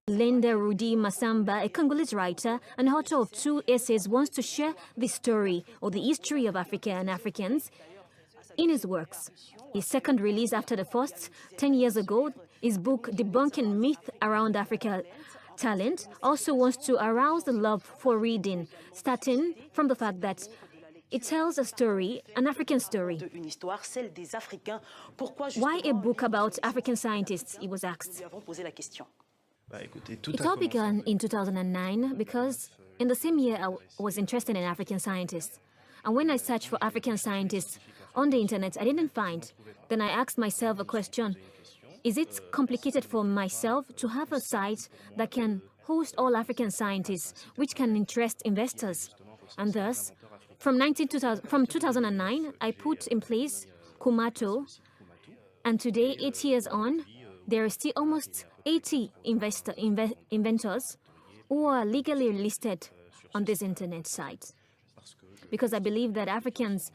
Lenda Rudy Massamba, a Congolese writer and author of 2 essays, wants to share the story or the history of Africa and Africans in his works. His second release after the first, 10 years ago, his book Debunking Myth Around Africa Talent, also wants to arouse the love for reading, starting from the fact that it tells a story, an African story. Why a book about African scientists, he was asked. It all began in 2009 because in the same year I was interested in African scientists. And when I searched for African scientists on the internet, I didn't find. Then I asked myself a question. Is it complicated for myself to have a site that can host all African scientists, which can interest investors? And thus, from 2009, I put in place Kumatoo, and today, 8 years on, there are still almost 80 inventors who are legally listed on this internet site. Because I believe that Africans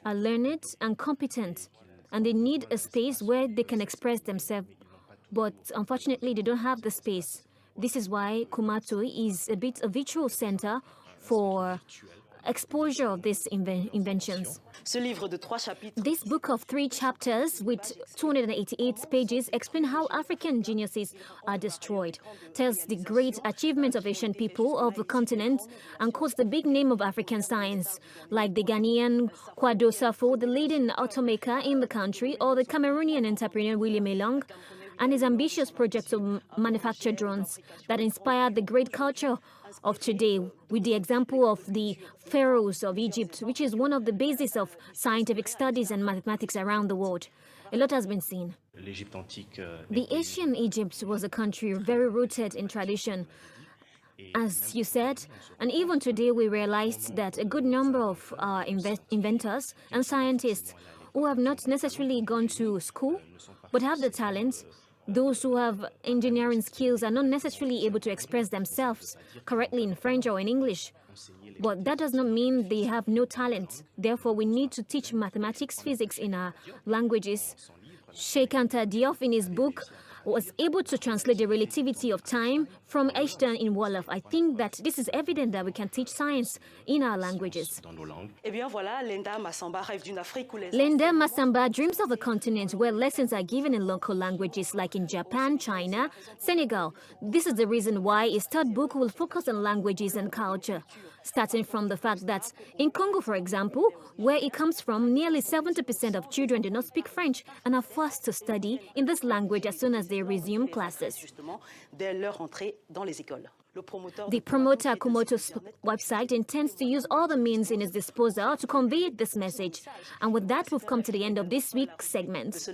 are learned and competent, and they need a space where they can express themselves. But unfortunately, they don't have the space. This is why Kumatoo is a bit a virtual center for exposure of these inventions. This book of 3 chapters with 288 pages explain how African geniuses are destroyed, tells the great achievements of Asian people of the continent, and quotes the big name of African science, like the Ghanaian Kwado Safo, the leading automaker in the country, or the Cameroonian entrepreneur William Elong, and his ambitious project to manufacture drones that inspired the great culture of today, with the example of the pharaohs of Egypt, which is one of the bases of scientific studies and mathematics around the world. A lot has been seen. The ancient Egypt was a country very rooted in tradition, as you said, and even today we realized that a good number of inventors and scientists who have not necessarily gone to school but have the talent. Those who have engineering skills are not necessarily able to express themselves correctly in French or in English. But that does not mean they have no talent. Therefore, we need to teach mathematics, physics in our languages. Sheikh Anta Diop, in his book, was able to translate the relativity of time from Einstein in Wolof. I think that this is evident that we can teach science in our languages. Lenda Massamba dreams of a continent where lessons are given in local languages like in Japan, China, Senegal. This is the reason why his third book will focus on languages and culture, starting from the fact that in Congo, for example, where it comes from, nearly 70% of children do not speak French and are forced to study in this language as soon as they resume classes. The promoter Kumatoo's website intends to use all the means in his disposal to convey this message. And with that, we've come to the end of this week's segment.